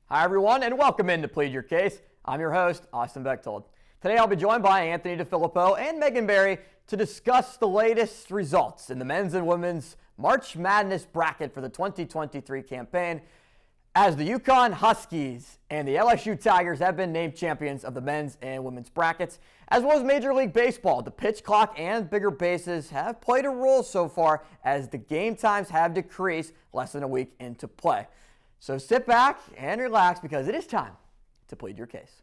Hi, everyone, and welcome into Plead Your Case. I'm your host, Austin Bechtold. Today, I'll be joined by Anthony DiFilippo and Megan Berry to discuss the latest results in the men's and women's March Madness bracket for the 2023 campaign, as the UConn Huskies and the LSU Tigers have been named champions of the men's and women's brackets, as well as Major League Baseball. The pitch clock and bigger bases have played a role so far, as the game times have decreased less than a week into play. So sit back and relax, because it is time to plead your case.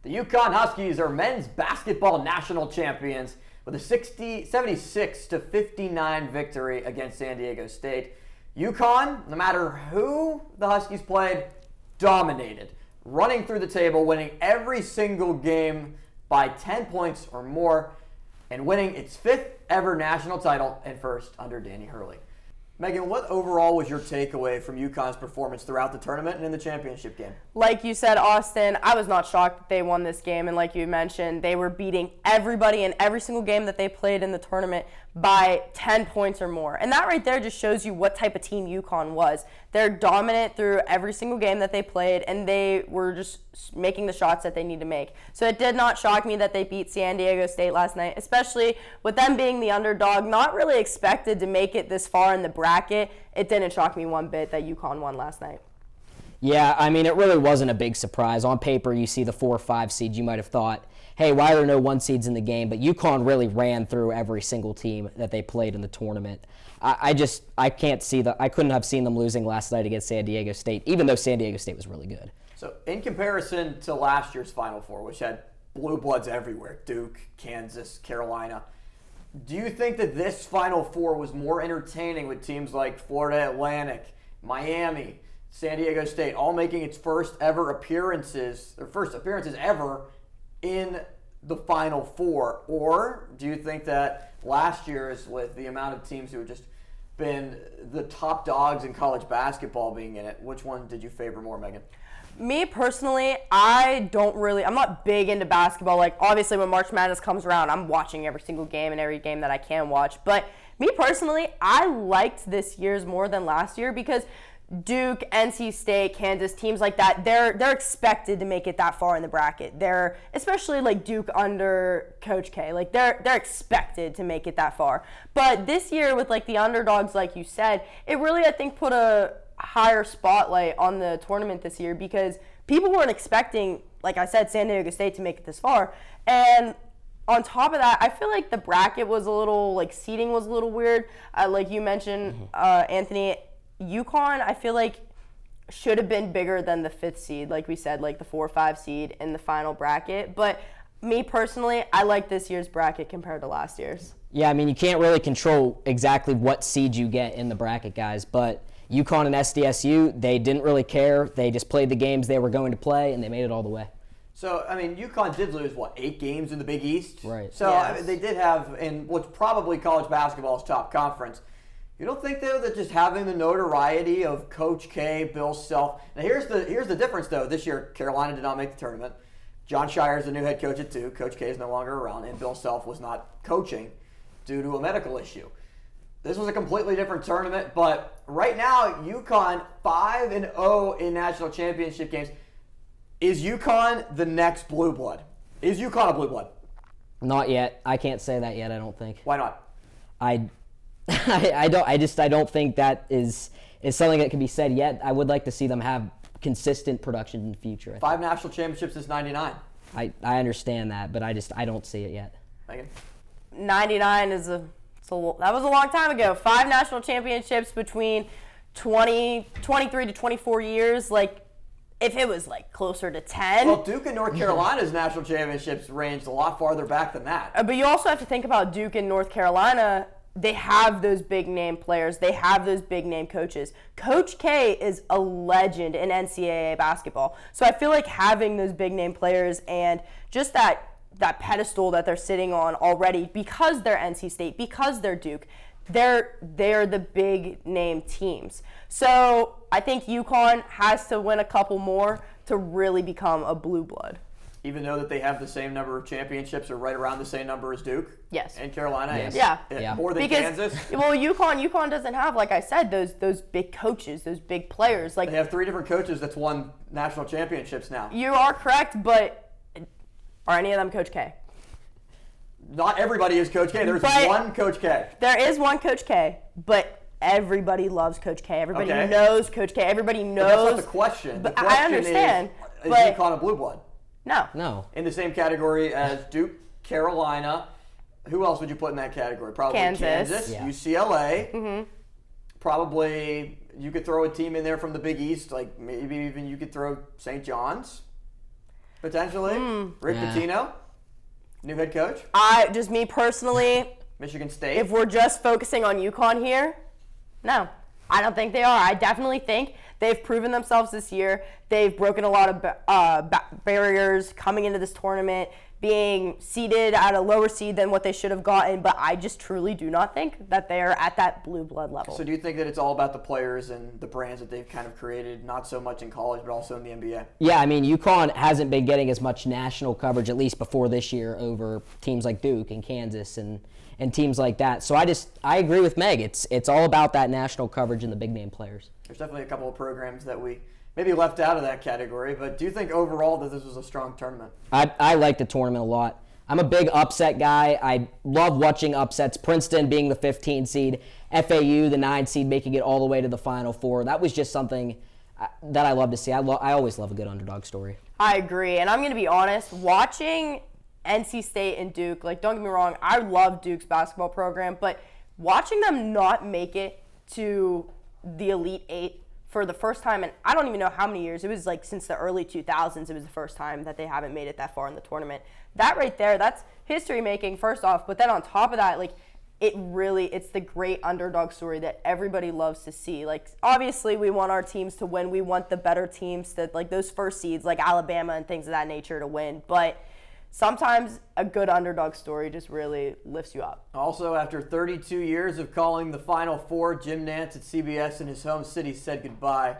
The UConn Huskies are men's basketball national champions with a 76-59 victory against San Diego State. UConn, no matter who the Huskies played, dominated, running through the table, winning every single game by 10 points or more, and winning its fifth ever national title and first under Danny Hurley. Megan, what overall was your takeaway from UConn's performance throughout the tournament and in the championship game? Like you said, Austin, I was not shocked that they won this game. And like you mentioned, they were beating everybody in every single game that they played in the tournament by 10 points or more. And that right there just shows you what type of team UConn was. They're dominant through every single game that they played, and they were just making the shots that they need to make. So it did not shock me that they beat San Diego State last night, especially with them being the underdog, not really expected to make it this far in the bracket. It didn't shock me one bit that UConn won last night. Yeah, I mean, it really wasn't a big surprise. On paper, you see the 4 or 5 seeds, you might have thought, hey, why are there no 1 seeds in the game? But UConn really ran through every single team that they played in the tournament. I couldn't have seen them losing last night against San Diego State, even though San Diego State was really good. So in comparison to last year's Final Four, which had blue bloods everywhere, Duke, Kansas, Carolina, do you think that this Final Four was more entertaining with teams like Florida Atlantic, Miami, San Diego State, all making its first appearances ever in the Final Four? Or do you think that last year's, with the amount of teams who had just been the top dogs in college basketball being in it, which one did you favor more, Megan? Me personally, I'm not big into basketball. Like, obviously when March Madness comes around, I'm watching every single game and every game that I can watch. But me personally, I liked this year's more than last year, because Duke, NC State, Kansas, teams like that, they're expected to make it that far in the bracket. They're, especially like Duke under Coach K, like they're expected to make it that far. But this year with like the underdogs, like you said, it really, I think, put a higher spotlight on the tournament this year, because people weren't expecting, like I said, San Diego State to make it this far. And on top of that, I feel like the bracket was a little, like seeding was a little weird. Like you mentioned, Anthony, UConn, I feel like, should have been bigger than the 5th seed, like we said, like the 4 or 5 seed in the final bracket. But me personally, I like this year's bracket compared to last year's. Yeah, I mean, you can't really control exactly what seed you get in the bracket, guys. But UConn and SDSU, they didn't really care. They just played the games they were going to play, and they made it all the way. So, I mean, UConn did lose, 8 games in the Big East? Right. So, yes. I mean, they did have, in what's probably college basketball's top conference. You don't think, though, that just having the notoriety of Coach K, Bill Self. Now, here's the difference, though. This year, Carolina did not make the tournament. John Shire's the new head coach at Duke. Coach K is no longer around, and Bill Self was not coaching due to a medical issue. This was a completely different tournament, but right now, UConn 5-0 in national championship games. Is UConn the next blue blood? Is UConn a blue blood? Not yet. I can't say that yet, I don't think. Why not? I don't think that is something that can be said yet. I would like to see them have consistent production in the future. 5 national championships since '99. I understand that, but I don't see it yet. Megan? 99 is that was a long time ago. 5 national championships between 23 to 24 years. Like, if it was like closer to 10. Well, Duke and North Carolina's national championships ranged a lot farther back than that. But you also have to think about Duke and North Carolina. They have those big name players. They have those big name coaches. Coach K is a legend in NCAA basketball. So I feel like having those big name players and just that pedestal that they're sitting on already, because they're NC State, because they're Duke, they're the big name teams. So I think UConn has to win a couple more to really become a blue blood. Even though that they have the same number of championships or right around the same number as Duke? Yes. And Carolina? Yes. Yeah. More than because, Kansas? Well, UConn doesn't have, like I said, those big coaches, those big players. Like They have 3 different coaches that's won national championships now. You are correct, but are any of them Coach K? Not everybody is Coach K. There's But one Coach K. There is one Coach K, but everybody loves Coach K. Everybody Okay. knows Coach K. Everybody knows. But that's not the question. The But question I understand. is but UConn a blue blood? no. In the same category as Duke, Carolina. Who else would you put in that category? Probably Kansas. Yeah. UCLA. Mm-hmm. Probably you could throw a team in there from the Big East, like maybe even you could throw St. John's, potentially. Rick Yeah. Pitino, new head coach. Just me personally, Michigan State. if we're just focusing on UConn here, no. I don't think they are. I definitely think they've proven themselves this year. They've broken a lot of barriers coming into this tournament, being seeded at a lower seed than what they should have gotten, but I just truly do not think that they are at that blue blood level. So do you think that it's all about the players and the brands that they've kind of created, not so much in college, but also in the NBA? Yeah, I mean, UConn hasn't been getting as much national coverage, at least before this year, over teams like Duke and Kansas and teams like that. So I agree with Meg. It's all about that national coverage and the big name players. There's definitely a couple of programs that we maybe left out of that category, but do you think overall that this was a strong tournament? I like the tournament a lot. I'm a big upset guy. I love watching upsets. Princeton being the 15 seed, FAU the 9 seed, making it all the way to the Final Four. That was just something that I love to see. I always love a good underdog story. I agree, and I'm going to be honest, watching NC State and Duke, like, don't get me wrong, I love Duke's basketball program, but watching them not make it to the Elite Eight for the first time, and I don't even know how many years, it was like since the early 2000s, it was the first time that they haven't made it that far in the tournament. That right there, that's history making, first off, but then on top of that, like, it's the great underdog story that everybody loves to see. Like, obviously, we want our teams to win. We want the better teams, that like those first seeds, like Alabama and things of that nature, to win. But sometimes a good underdog story just really lifts you up. Also, after 32 years of calling the Final Four, Jim Nantz at CBS in his home city said goodbye.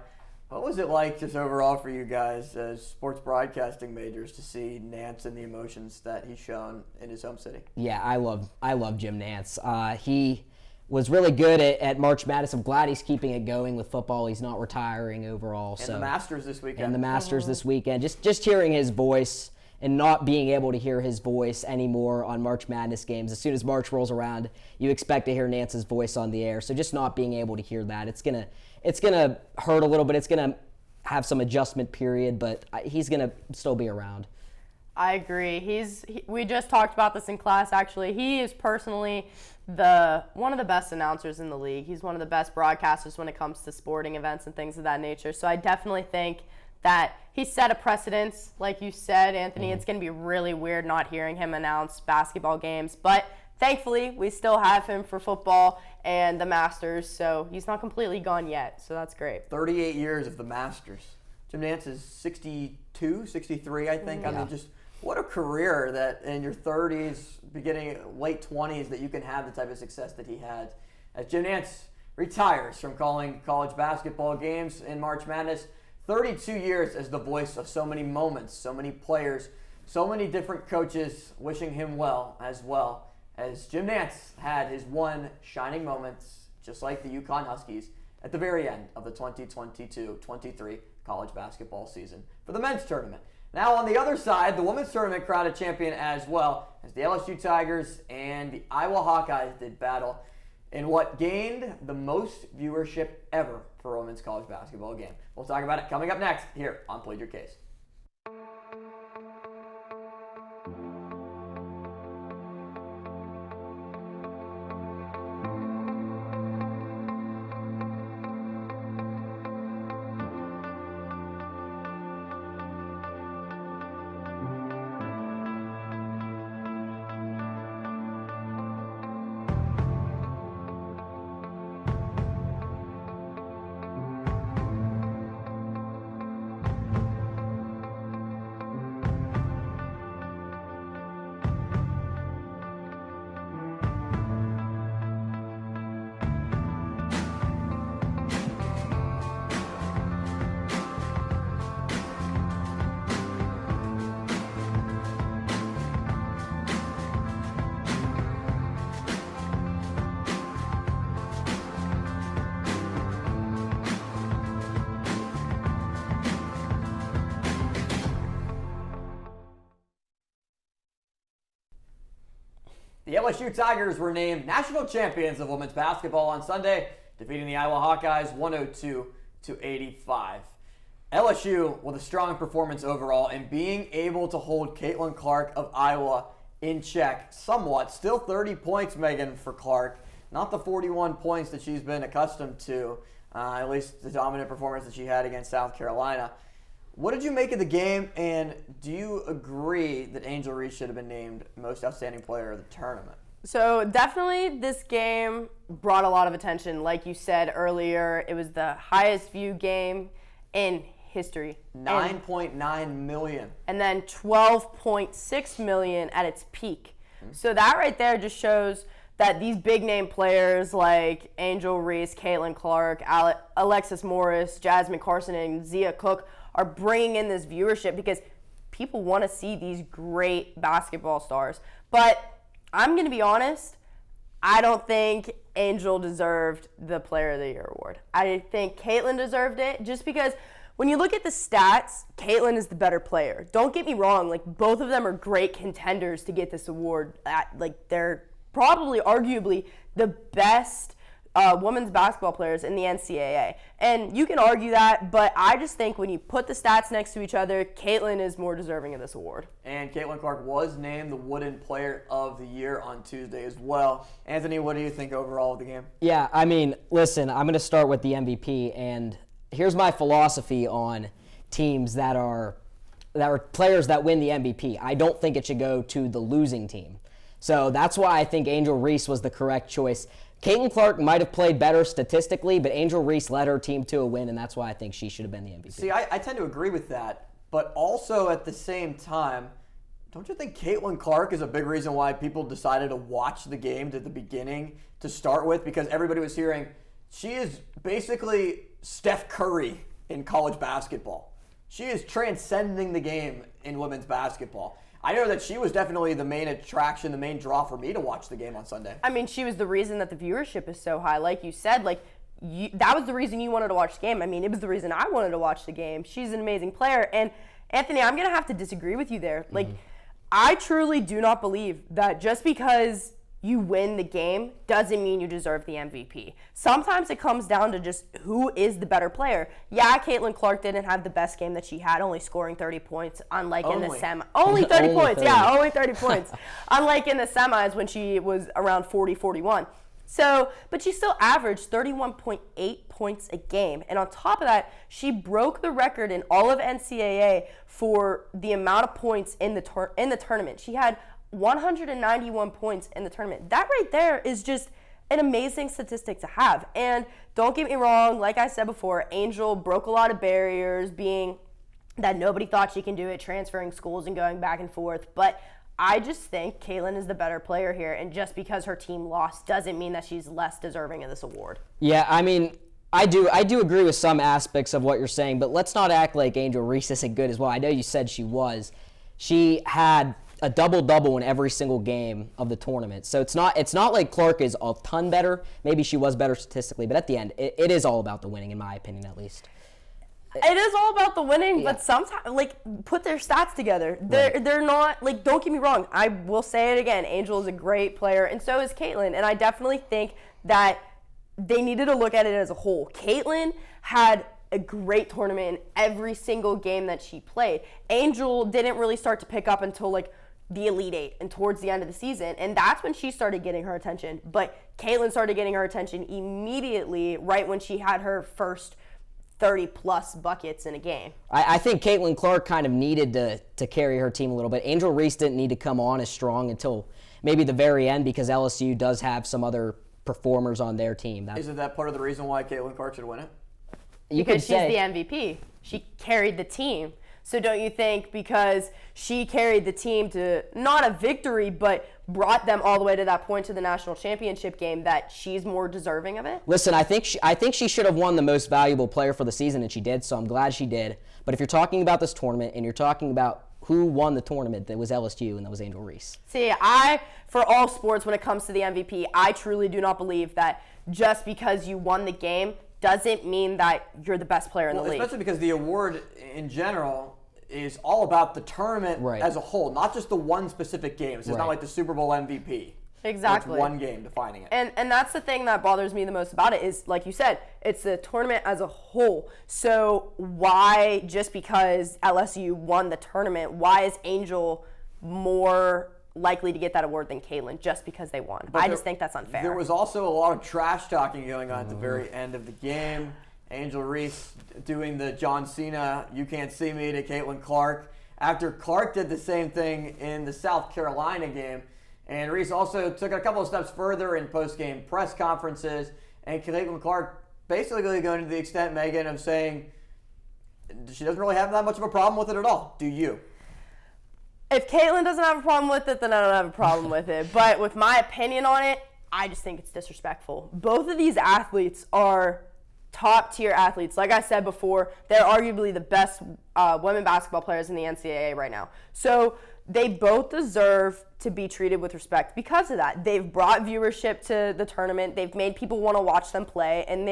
What was it like just overall for you guys as sports broadcasting majors to see Nantz and the emotions that he's shown in his home city? Yeah, I love Jim Nantz. He was really good at March Madness. I'm glad he's keeping it going with football. He's not retiring overall. And the Masters this weekend. And the Masters this weekend. Just hearing his voice and not being able to hear his voice anymore on March Madness games. As soon as March rolls around, you expect to hear Nance's voice on the air. So just not being able to hear that, it's gonna hurt a little bit. It's gonna have some adjustment period, but he's gonna still be around. I agree. We just talked about this in class, actually. He is personally one of the best announcers in the league. He's one of the best broadcasters when it comes to sporting events and things of that nature. So I definitely think that he set a precedence, like you said, Anthony. It's going to be really weird not hearing him announce basketball games, but thankfully we still have him for football and the Masters, so he's not completely gone yet, so that's great. 38 years of the Masters. Jim Nantz is 62, 63, I think. Yeah. I mean, just what a career that in your 30s, beginning late 20s, that you can have the type of success that he had. As Jim Nantz retires from calling college basketball games in March Madness, 32 years as the voice of so many moments, so many players, so many different coaches wishing him well, as Jim Nantz had his one shining moment, just like the UConn Huskies, at the very end of the 2022-23 college basketball season for the men's tournament. Now on the other side, the women's tournament crowned a champion as well, as the LSU Tigers and the Iowa Hawkeyes did battle in what gained the most viewership ever for a women's college basketball game. We'll talk about it coming up next here on Plead Your Case. The LSU Tigers were named national champions of women's basketball on Sunday, defeating the Iowa Hawkeyes 102-85. LSU with a strong performance overall and being able to hold Caitlin Clark of Iowa in check somewhat. Still 30 points, Megan, for Clark. Not the 41 points that she's been accustomed to, at least the dominant performance that she had against South Carolina. What did you make of the game, and do you agree that Angel Reese should have been named most outstanding player of the tournament? So definitely this game brought a lot of attention. Like you said earlier, it was the highest viewed game in history. 9.9 million. And then 12.6 million at its peak. So that right there just shows that these big name players like Angel Reese, Caitlin Clark, Alexis Morris, Jasmine Carson, and Zia Cook are bringing in this viewership because people want to see these great basketball stars. But I'm going to be honest, I don't think Angel deserved the Player of the Year award. I think Caitlin deserved it just because when you look at the stats, Caitlin is the better player. Don't get me wrong, like both of them are great contenders to get this award. They're probably arguably the best women's basketball players in the NCAA. And you can argue that, but I just think when you put the stats next to each other, Caitlin is more deserving of this award. And Caitlin Clark was named the Wooden Player of the Year on Tuesday as well. Anthony, what do you think overall of the game? Yeah, I mean, listen, I'm going to start with the MVP, and here's my philosophy on teams that are players that win the MVP. I don't think it should go to the losing team. So that's why I think Angel Reese was the correct choice. Caitlin Clark might have played better statistically, but Angel Reese led her team to a win, and that's why I think she should have been the MVP. See, I tend to agree with that, but also at the same time, don't you think Caitlin Clark is a big reason why people decided to watch the game at the beginning to start with? Because everybody was hearing she is basically Steph Curry in college basketball. She is transcending the game in women's basketball. I know that she was definitely the main attraction, the main draw for me to watch the game on Sunday. I mean, she was the reason that the viewership is so high. Like you said, that was the reason you wanted to watch the game. I mean, it was the reason I wanted to watch the game. She's an amazing player. And Anthony, I'm going to have to disagree with you there. I truly do not believe that just because you win the game doesn't mean you deserve the MVP. Sometimes it comes down to just who is the better player. Yeah, Caitlin Clark didn't have the best game that she had, only scoring 30 points, unlike in the semi. Only 30 points, yeah, only 30 points. Unlike in the semis when she was around 40, 41. So, but she still averaged 31.8 points a game. And on top of that, she broke the record in all of NCAA for the amount of points in the tournament. She had 191 points in the tournament. That right there is just an amazing statistic to have. And don't get me wrong, like I said before, Angel broke a lot of barriers, being that nobody thought she can do it, transferring schools and going back and forth. But I just think Caitlin is the better player here, and just because her team lost doesn't mean that she's less deserving of this award. Yeah, I mean, I do agree with some aspects of what you're saying, but let's not act like Angel Reese isn't good as well. I know you said she was. She had a double-double in every single game of the tournament. So it's not like Clark is a ton better. Maybe she was better statistically, but at the end, it is all about the winning, in my opinion, at least. It is all about the winning, but sometimes, put their stats together. They're not, don't get me wrong. I will say it again. Angel is a great player, and so is Caitlin. And I definitely think that they needed to look at it as a whole. Caitlin had a great tournament in every single game that she played. Angel didn't really start to pick up until, the Elite Eight and towards the end of the season, and that's when she started getting her attention. But Caitlin started getting her attention immediately right when she had her first 30-plus buckets in a game. I think Caitlin Clark kind of needed to carry her team a little bit. Angel Reese didn't need to come on as strong until maybe the very end because LSU does have some other performers on their team. Isn't that part of the reason why Caitlin Clark should win it? Because she's the MVP. She carried the team. So don't you think because she carried the team to not a victory, but brought them all the way to that point to the national championship game, that she's more deserving of it? Listen, I think she should have won the most valuable player for the season, and she did, so I'm glad she did. But if you're talking about this tournament and you're talking about who won the tournament, that was LSU, and that was Angel Reese. See, for all sports, when it comes to the MVP, I truly do not believe that just because you won the game doesn't mean that you're the best player in the league. Especially because the award in general is all about the tournament as a whole, not just the one specific game. So it's not like the Super Bowl MVP. Exactly. It's one game defining it. And that's the thing that bothers me the most about it is, like you said, it's the tournament as a whole. So why, just because LSU won the tournament, why is Angel more likely to get that award than Caitlin just because they won? I just think that's unfair. There was also a lot of trash talking going on at the very end of the game. Angel Reese doing the John Cena, "you can't see me" to Caitlin Clark, after Clark did the same thing in the South Carolina game. And Reese also took it a couple of steps further in post-game press conferences. And Caitlin Clark basically going to the extent, Megan, of saying she doesn't really have that much of a problem with it at all. Do you? If Caitlin doesn't have a problem with it, then I don't have a problem with it. But with my opinion on it, I just think it's disrespectful. Both of these athletes are top-tier athletes. Like I said before, they're arguably the best women basketball players in the NCAA right now. So they both deserve to be treated with respect because of that. They've brought viewership to the tournament. They've made people want to watch them play, and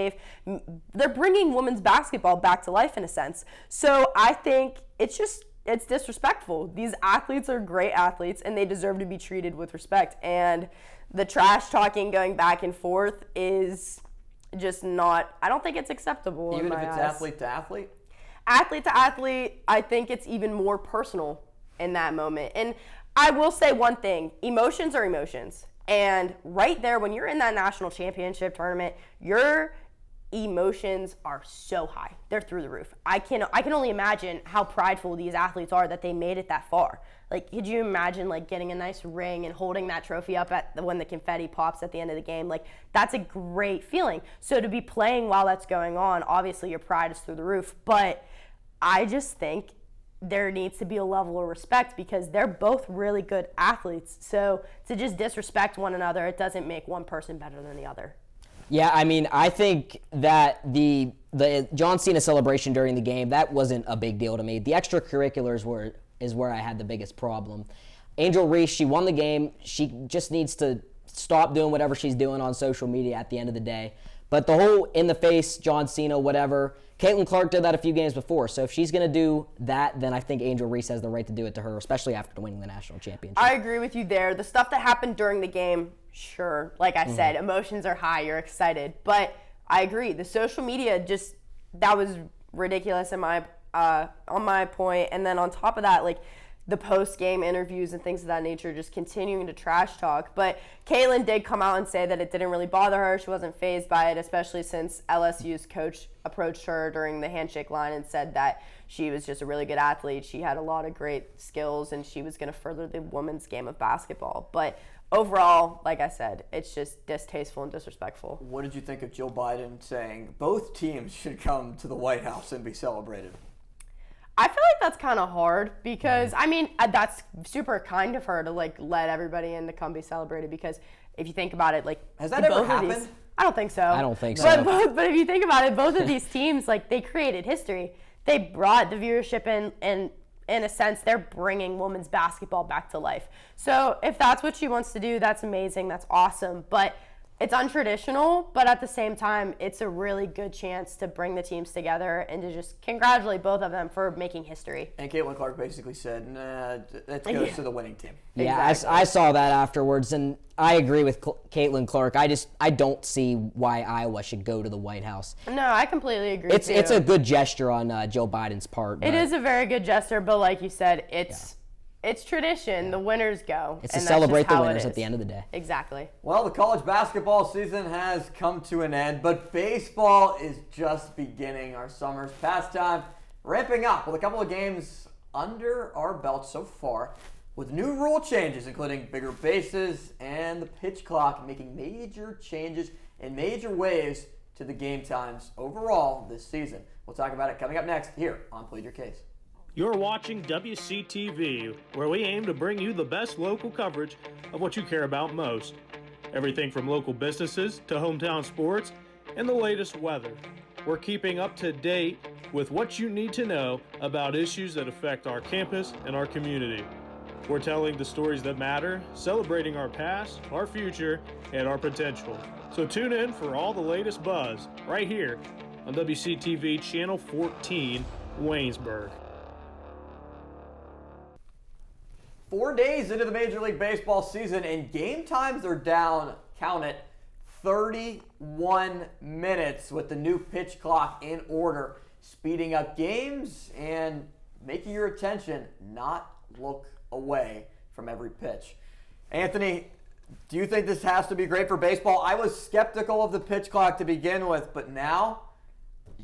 they're bringing women's basketball back to life in a sense. So I think it's disrespectful. These athletes are great athletes, and they deserve to be treated with respect. And the trash talking going back and forth is just not, I don't think it's acceptable. Even in if my it's eyes. athlete to athlete? Athlete to athlete, I think it's even more personal in that moment. And I will say one thing, emotions are emotions. And right there, when you're in that national championship tournament, your emotions are so high. They're through the roof. I can only imagine how prideful these athletes are that they made it that far. Like, could you imagine like getting a nice ring and holding that trophy up when the confetti pops at the end of the game? Like, that's a great feeling. So to be playing while that's going on, obviously your pride is through the roof. But I just think there needs to be a level of respect because they're both really good athletes. So to just disrespect one another, it doesn't make one person better than the other. Yeah, I mean, I think that the John Cena celebration during the game, that wasn't a big deal to me. The extracurriculars is where I had the biggest problem. Angel Reese, she won the game. She just needs to stop doing whatever she's doing on social media at the end of the day. But the whole in-the-face, John Cena, whatever, Caitlin Clark did that a few games before. So if she's going to do that, then I think Angel Reese has the right to do it to her, especially after winning the national championship. I agree with you there. The stuff that happened during the game, sure. Like I said, emotions are high. You're excited. But I agree. The social media that was ridiculous on my point. And then on top of that, like, the post-game interviews and things of that nature, just continuing to trash talk. But Caitlin did come out and say that it didn't really bother her. She wasn't fazed by it, especially since LSU's coach approached her during the handshake line and said that she was just a really good athlete. She had a lot of great skills, and she was going to further the women's game of basketball. But overall, like I said, it's just distasteful and disrespectful. What did you think of Joe Biden saying both teams should come to the White House and be celebrated? I feel like that's kind of hard because, I mean, that's super kind of her to, like, let everybody in to come be celebrated because if you think about it, like... Has that ever happened? I don't think so. I don't think so. But if you think about it, both of these teams, like, they created history. They brought the viewership in a sense, they're bringing women's basketball back to life. So if that's what she wants to do, that's amazing. That's awesome. But it's untraditional, but at the same time, it's a really good chance to bring the teams together and to just congratulate both of them for making history. And Caitlin Clark basically said, nah, that goes to the winning team. Yeah, exactly. I saw that afterwards, and I agree with Caitlin Clark. I don't see why Iowa should go to the White House. No, I completely agree. It's a good gesture on Joe Biden's part. It is a very good gesture, but like you said, it's tradition. Yeah. The winners go. It's to celebrate the winners at the end of the day. Exactly. Well, the college basketball season has come to an end, but baseball is just beginning. Our summer's pastime ramping up with a couple of games under our belt so far, with new rule changes, including bigger bases and the pitch clock, making major changes and major waves to the game times overall this season. We'll talk about it coming up next here on Plead Your Case. You're watching WCTV, where we aim to bring you the best local coverage of what you care about most. Everything from local businesses to hometown sports and the latest weather. We're keeping up to date with what you need to know about issues that affect our campus and our community. We're telling the stories that matter, celebrating our past, our future, and our potential. So tune in for all the latest buzz right here on WCTV Channel 14, Waynesburg. 4 days into the Major League Baseball season, and game times are down, count it, 31 minutes with the new pitch clock in order, speeding up games and making your attention not look away from every pitch. Anthony, do you think this has to be great for baseball? I was skeptical of the pitch clock to begin with, but now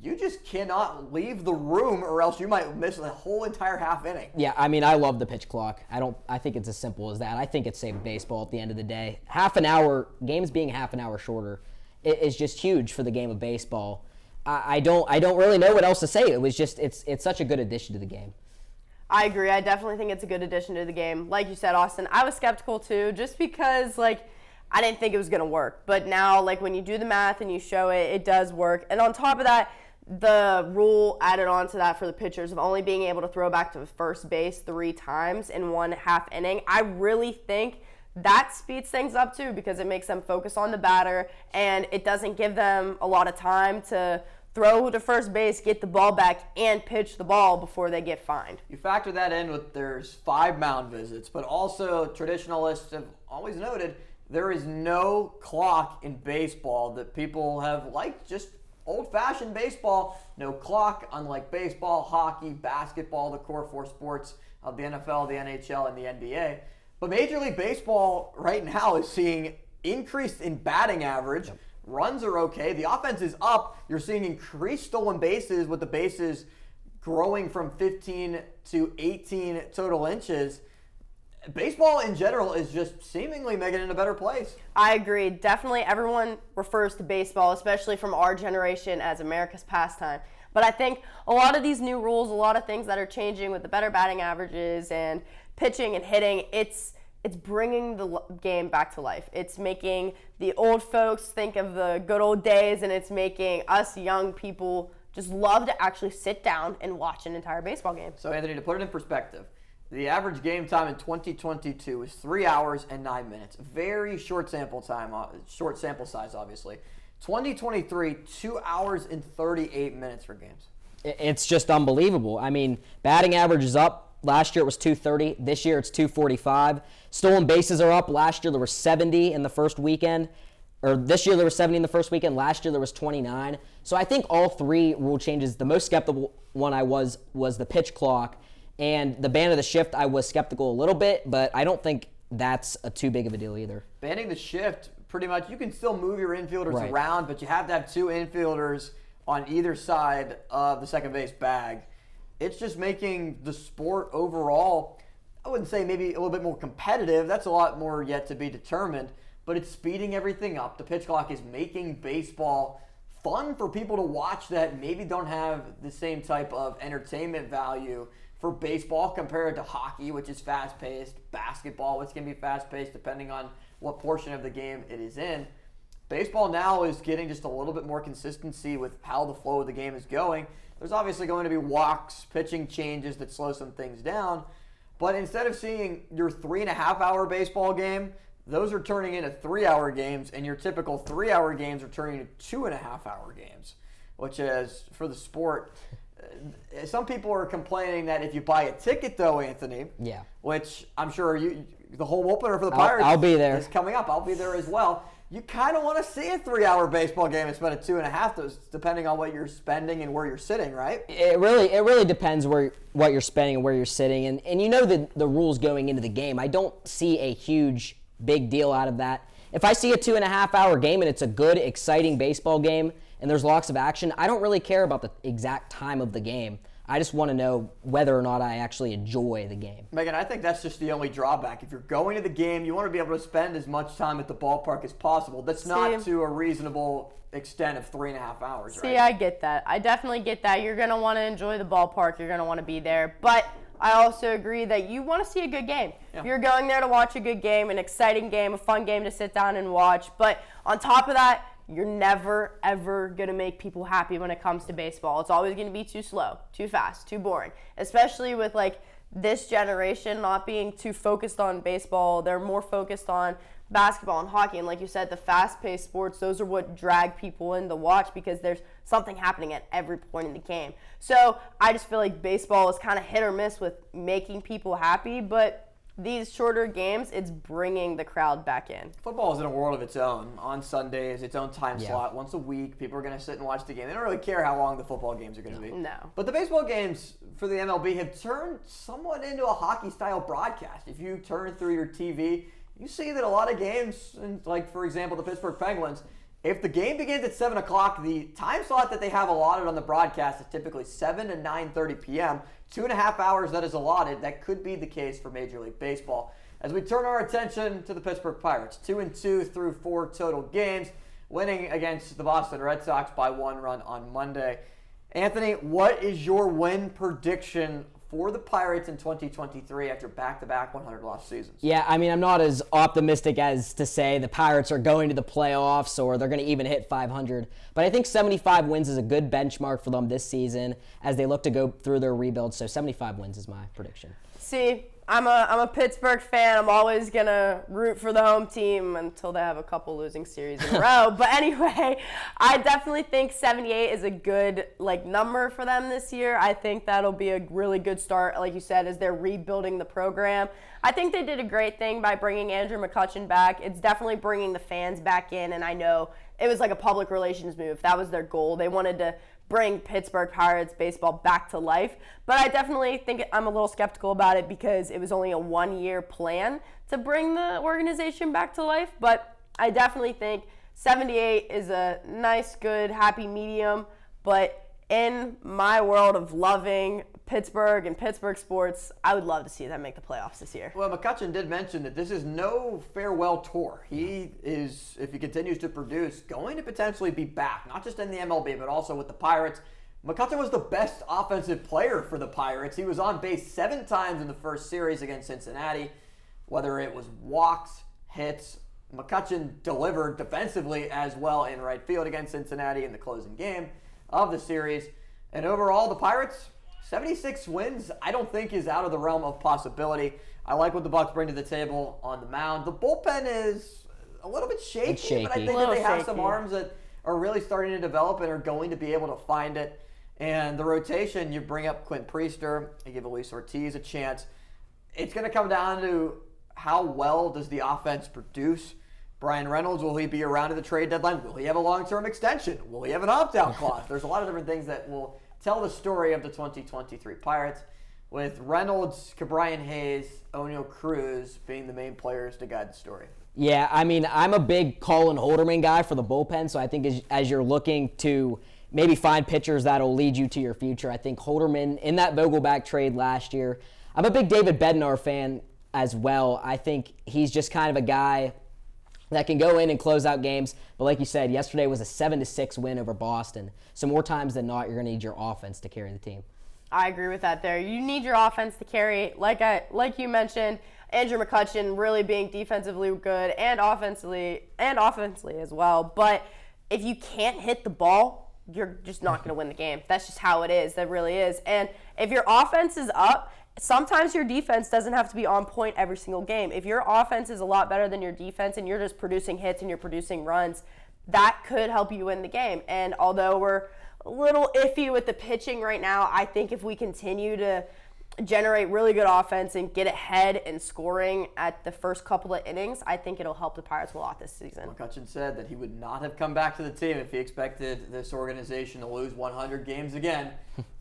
you just cannot leave the room or else you might miss the whole entire half inning. Yeah, I mean, I love the pitch clock. I think it's as simple as that. I think it saved baseball at the end of the day. Half an hour, games being half an hour shorter is just huge for the game of baseball. I don't really know what else to say. It was just, it's such a good addition to the game. I agree. I definitely think it's a good addition to the game. Like you said, Austin, I was skeptical too, just because, I didn't think it was going to work. But now, when you do the math and you show it, it does work. And on top of that, the rule added on to that for the pitchers of only being able to throw back to first base 3 times in 1/2 inning, I really think that speeds things up too, because it makes them focus on the batter and it doesn't give them a lot of time to throw to first base, get the ball back, and pitch the ball before they get fined. You factor that in with there's 5 mound visits, but also traditionalists have always noted there is no clock in baseball that people have liked. Just old-fashioned baseball, no clock, unlike baseball, hockey, basketball, the core 4 sports of the NFL, the NHL, and the NBA. But Major League Baseball right now is seeing increase in batting average. Yep. Runs are okay. The offense is up. You're seeing increased stolen bases with the bases growing from 15 to 18 total inches. Baseball in general is just seemingly making it in a better place. I agree. Definitely everyone refers to baseball, especially from our generation, as America's pastime. But I think a lot of these new rules, a lot of things that are changing with the better batting averages and pitching and hitting, it's bringing the game back to life. It's making the old folks think of the good old days, and it's making us young people just love to actually sit down and watch an entire baseball game. So, Anthony, to put it in perspective, the average game time in 2022 is 3 hours and 9 minutes. Very short sample time, short sample size, obviously. 2023, 2 hours and 38 minutes for games. It's just unbelievable. I mean, batting average is up. Last year it was 230. This year it's 245. Stolen bases are up. Last year there were 70 in the first weekend. Or this year there were 70 in the first weekend. Last year there was 29. So I think all 3 rule changes, the most skeptical one I was the pitch clock. And the ban of the shift, I was skeptical a little bit, but I don't think that's too big of a deal either. Banning the shift, pretty much, you can still move your infielders right around, but you have to have 2 infielders on either side of the second base bag. It's just making the sport overall, I wouldn't say maybe a little bit more competitive. That's a lot more yet to be determined, but it's speeding everything up. The pitch clock is making baseball fun for people to watch that maybe don't have the same type of entertainment value for baseball compared to hockey, which is fast-paced, basketball, which can be fast-paced depending on what portion of the game it is in. Baseball now is getting just a little bit more consistency with how the flow of the game is going. There's obviously going to be walks, pitching changes that slow some things down, but instead of seeing your 3.5-hour baseball game, those are turning into 3-hour games, and your typical 3-hour games are turning into 2.5-hour games, which is, for the sport, some people are complaining that if you buy a ticket, though, Anthony, yeah, which I'm sure the home opener for the Pirates I'll be there. is coming up. I'll be there as well. You kind of want to see a 3-hour baseball game instead of 2.5, depending on what you're spending and where you're sitting, right? It really depends what you're spending and where you're sitting, and you know the rules going into the game. I don't see a huge big deal out of that. If I see a 2.5-hour game and it's a good, exciting baseball game and there's lots of action, I don't really care about the exact time of the game. I just want to know whether or not I actually enjoy the game. Megan, I think that's just the only drawback. If you're going to the game, you want to be able to spend as much time at the ballpark as possible. That's not to a reasonable extent of 3.5 hours, right? See, I get that. I definitely get that. You're going to want to enjoy the ballpark. You're going to want to be there. But I also agree that you want to see a good game. Yeah. You're going there to watch a good game, an exciting game, a fun game to sit down and watch. But on top of that, you're never, ever going to make people happy when it comes to baseball. It's always going to be too slow, too fast, too boring. Especially with, this generation not being too focused on baseball. They're more focused on basketball and hockey. And like you said, the fast-paced sports, those are what drag people in to watch because there's something happening at every point in the game. So I just feel like baseball is kind of hit or miss with making people happy. But these shorter games, it's bringing the crowd back in. Football is in a world of its own. On Sundays, its own time slot. Once a week, people are going to sit and watch the game. They don't really care how long the football games are going to be. No. But the baseball games for the MLB have turned somewhat into a hockey-style broadcast. If you turn through your TV, you see that a lot of games, like, for example, the Pittsburgh Penguins, if the game begins at 7 o'clock, the time slot that they have allotted on the broadcast is typically 7 to 9:30 p.m., 2.5 hours that is allotted. That could be the case for Major League Baseball. As we turn our attention to the Pittsburgh Pirates, 2-2 through 4 total games, winning against the Boston Red Sox by 1 run on Monday. Anthony, what is your win prediction for the Pirates in 2023 after back-to-back 100-loss seasons? Yeah, I mean, I'm not as optimistic as to say the Pirates are going to the playoffs or they're going to even hit 500. But I think 75 wins is a good benchmark for them this season as they look to go through their rebuild. So 75 wins is my prediction. See, I'm a Pittsburgh fan. I'm always going to root for the home team until they have a couple losing series in a row. But anyway, I definitely think 78 is a good number for them this year. I think that'll be a really good start, like you said, as they're rebuilding the program. I think they did a great thing by bringing Andrew McCutchen back. It's definitely bringing the fans back in, and I know it was like a public relations move. That was their goal. They wanted to bring Pittsburgh Pirates baseball back to life. But I definitely think I'm a little skeptical about it because it was only a 1-year plan to bring the organization back to life. But I definitely think 78 is a nice, good, happy medium. But in my world of loving Pittsburgh and Pittsburgh sports, I would love to see them make the playoffs this year. Well, McCutchen did mention that this is no farewell tour. He is, if he continues to produce, going to potentially be back, not just in the MLB, but also with the Pirates. McCutchen was the best offensive player for the Pirates. He was on base 7 times in the first series against Cincinnati, whether it was walks, hits. McCutchen delivered defensively as well in right field against Cincinnati in the closing game of the series. And overall, the Pirates, 76 wins, I don't think is out of the realm of possibility. I like what the Bucs bring to the table on the mound. The bullpen is a little bit shaky. But I think that they have some arms that are really starting to develop and are going to be able to find it. And the rotation, you bring up Quinn Priester, you give Luis Ortiz a chance. It's going to come down to how well does the offense produce. Brian Reynolds, will he be around at the trade deadline? Will he have a long-term extension? Will he have an opt-out clause? There's a lot of different things that will tell the story of the 2023 Pirates, with Reynolds, Cabrian Hayes, O'Neal Cruz being the main players to guide the story. Yeah, I mean, I'm a big Colin Holderman guy for the bullpen, so I think as you're looking to maybe find pitchers that'll lead you to your future, I think Holderman, in that Vogelback trade last year, I'm a big David Bednar fan as well. I think he's just kind of a guy that can go in and close out games. But like you said, yesterday was a 7-6 win over Boston. So more times than not, you're going to need your offense to carry the team. I agree with that there. You need your offense to carry, like you mentioned, Andrew McCutchen really being defensively good and offensively as well. But if you can't hit the ball, you're just not going to win the game. That's just how it is. That really is. And if your offense is up, sometimes your defense doesn't have to be on point every single game. If your offense is a lot better than your defense and you're just producing hits and you're producing runs, that could help you win the game. And although we're a little iffy with the pitching right now, I think if we continue to generate really good offense and get ahead in scoring at the first couple of innings, I think it'll help the Pirates a lot this season. McCutchen said that he would not have come back to the team if he expected this organization to lose 100 games again.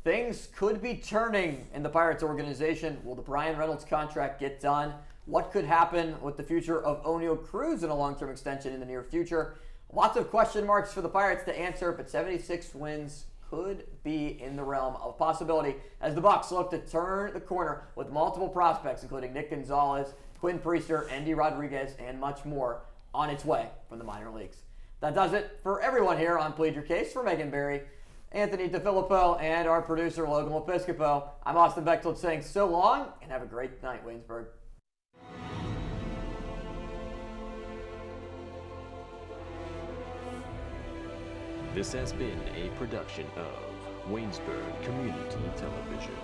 Things could be turning in the Pirates organization. Will the Brian Reynolds contract get done? What could happen with the future of O'Neal Cruz in a long-term extension in the near future? Lots of question marks for the Pirates to answer, but 76 wins could be in the realm of possibility as the Bucs look to turn the corner with multiple prospects, including Nick Gonzalez, Quinn Priester, Andy Rodriguez, and much more on its way from the minor leagues. That does it for everyone here on Plead Your Case. For Megan Berry, Anthony DiFilippo, and our producer, Logan Lepiscopo, I'm Austin Bechtold saying so long and have a great night, Waynesburg. This has been a production of Waynesburg Community Television.